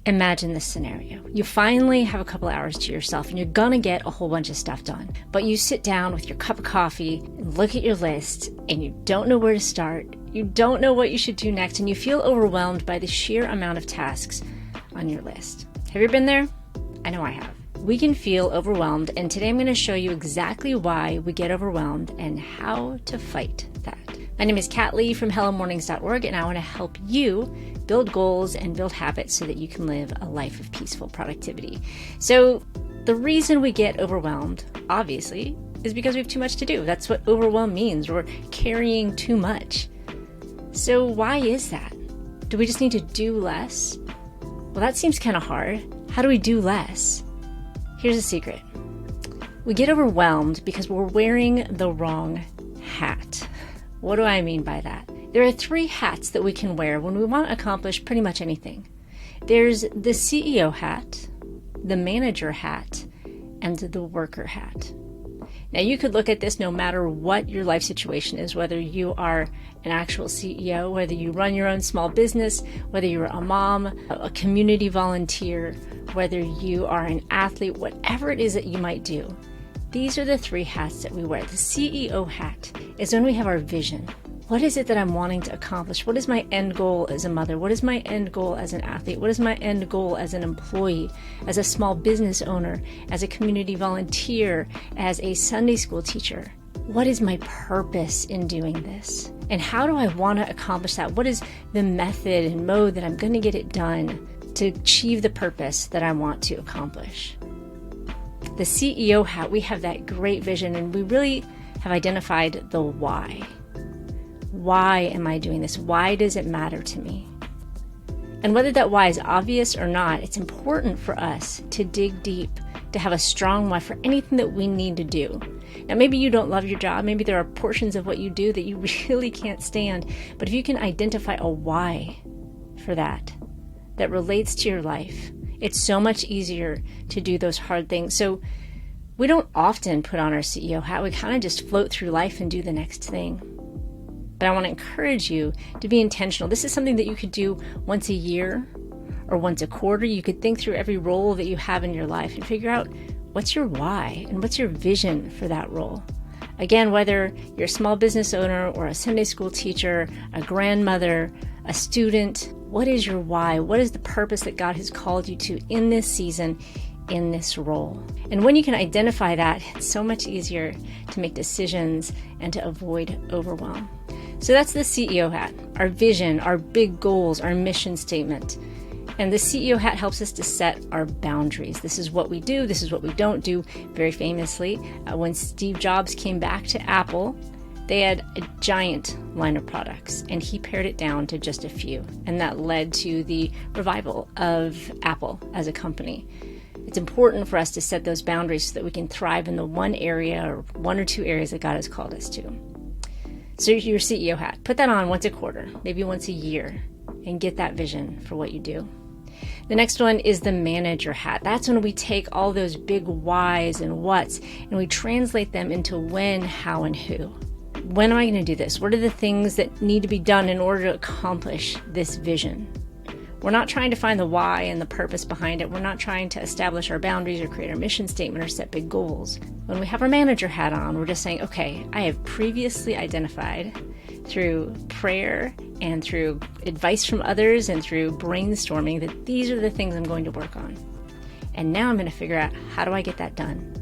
Imagine this scenario. You finally have a couple hours to yourself and you're gonna get a whole bunch of stuff done. But you sit down with your cup of coffee and look at your list and you don't know where to start. You don't know what you should do next and you feel overwhelmed by the sheer amount of tasks on your list. Have you been there? I know I have. We can feel overwhelmed, and today I'm going to show you exactly why we get overwhelmed and how to fight that. My name is Kat Lee from HelloMornings.org, and I want to help you build goals and build habits so that you can live a life of peaceful productivity. So the reason we get overwhelmed, obviously, is because we have too much to do. That's what overwhelm means. We're carrying too much. So why is that? Do we just need to do less? Well, that seems kind of hard. How do we do less? Here's a secret. We get overwhelmed because we're wearing the wrong hat. What do I mean by that? There are 3 hats that we can wear when we want to accomplish pretty much anything. There's the CEO hat, the manager hat, and the worker hat. Now you could look at this no matter what your life situation is, whether you are an actual CEO, whether you run your own small business, whether you're a mom, a community volunteer, whether you are an athlete, whatever it is that you might do. These are the 3 hats that we wear. The CEO hat is when we have our vision. What is it that I'm wanting to accomplish? What is my end goal as a mother? What is my end goal as an athlete? What is my end goal as an employee, as a small business owner, as a community volunteer, as a Sunday school teacher? What is my purpose in doing this? And how do I want to accomplish that? What is the method and mode that I'm going to get it done to achieve the purpose that I want to accomplish? The CEO hat, we have that great vision and we really have identified the why. Why am I doing this? Why does it matter to me? And whether that why is obvious or not, it's important for us to dig deep, to have a strong why for anything that we need to do. Now, maybe you don't love your job. Maybe there are portions of what you do that you really can't stand. But if you can identify a why for that relates to your life, it's so much easier to do those hard things. So we don't often put on our CEO hat. We kind of just float through life and do the next thing. But I want to encourage you to be intentional. This is something that you could do once a year or once a quarter. You could think through every role that you have in your life and figure out what's your why and what's your vision for that role. Again, whether you're a small business owner or a Sunday school teacher, a grandmother, a student, what is your why? What is the purpose that God has called you to in this season, in this role? And when you can identify that, it's so much easier to make decisions and to avoid overwhelm. So that's the CEO hat, our vision, our big goals, our mission statement. And the CEO hat helps us to set our boundaries. This is what we do. This is what we don't do. Very famously, when Steve Jobs came back to Apple, they had a giant line of products, and he pared it down to just a few. And that led to the revival of Apple as a company. It's important for us to set those boundaries so that we can thrive in the one area or 1 or 2 areas that God has called us to. So your CEO hat, put that on once a quarter, maybe once a year, and get that vision for what you do. The next one is the manager hat. That's when we take all those big whys and whats and we translate them into when, how, and who. When am I going to do this? What are the things that need to be done in order to accomplish this vision? We're not trying to find the why and the purpose behind it. We're not trying to establish our boundaries or create our mission statement or set big goals. When we have our manager hat on, we're just saying, okay, I have previously identified through prayer and through advice from others and through brainstorming that these are the things I'm going to work on. And now I'm going to figure out, how do I get that done?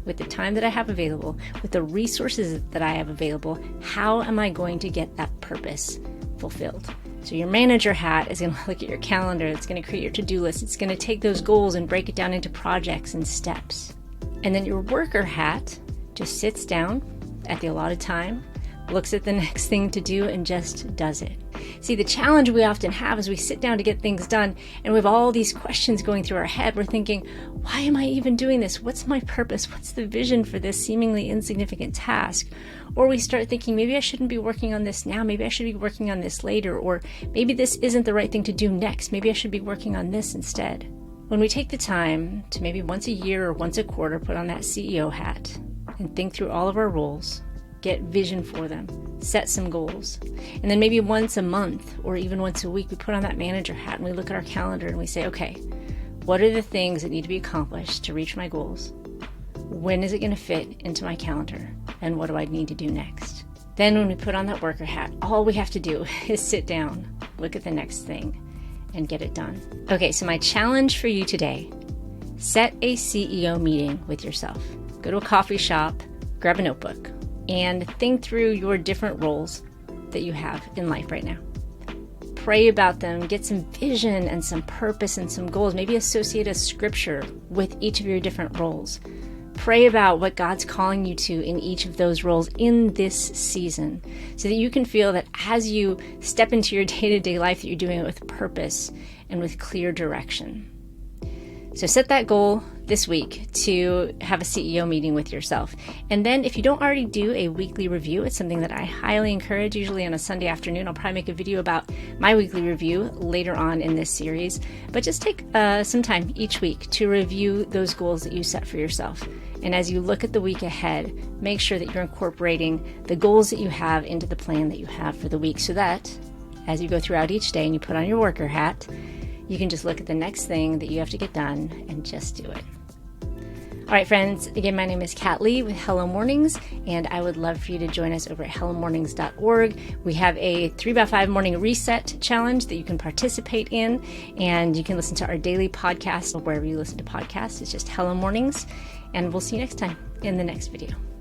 With the time that I have available, with the resources that I have available, how am I going to get that purpose fulfilled? So your manager hat is going to look at your calendar. It's going to create your to-do list. It's going to take those goals and break it down into projects and steps. And then your worker hat just sits down at the allotted time, looks at the next thing to do, and just does it. See, the challenge we often have is we sit down to get things done, and we have all these questions going through our head. We're thinking, why am I even doing this? What's my purpose? What's the vision for this seemingly insignificant task? Or we start thinking, maybe I shouldn't be working on this now. Maybe I should be working on this later. Or maybe this isn't the right thing to do next. Maybe I should be working on this instead. When we take the time to maybe once a year or once a quarter put on that CEO hat and think through all of our roles, get vision for them, set some goals. And then maybe once a month or even once a week, we put on that manager hat and we look at our calendar and we say, okay, what are the things that need to be accomplished to reach my goals? When is it going to fit into my calendar? And what do I need to do next? Then when we put on that worker hat, all we have to do is sit down, look at the next thing, and get it done. Okay, so my challenge for you today, set a CEO meeting with yourself. Go to a coffee shop, grab a notebook, and think through your different roles that you have in life right now. Pray about them, get some vision and some purpose and some goals. Maybe associate a scripture with each of your different roles. Pray about what God's calling you to in each of those roles in this season so that you can feel that as you step into your day-to-day life that you're doing it with purpose and with clear direction. So set that goal this week to have a CEO meeting with yourself. And then if you don't already do a weekly review, it's something that I highly encourage, usually on a Sunday afternoon. I'll probably make a video about my weekly review later on in this series. But just take some time each week to review those goals that you set for yourself. And as you look at the week ahead, make sure that you're incorporating the goals that you have into the plan that you have for the week so that as you go throughout each day and you put on your worker hat, you can just look at the next thing that you have to get done and just do it. All right, friends, again, my name is Kat Lee with Hello Mornings, and I would love for you to join us over at hellomornings.org. We have a 3x5 morning reset challenge that you can participate in, and you can listen to our daily podcast wherever you listen to podcasts. It's just Hello Mornings, and we'll see you next time in the next video.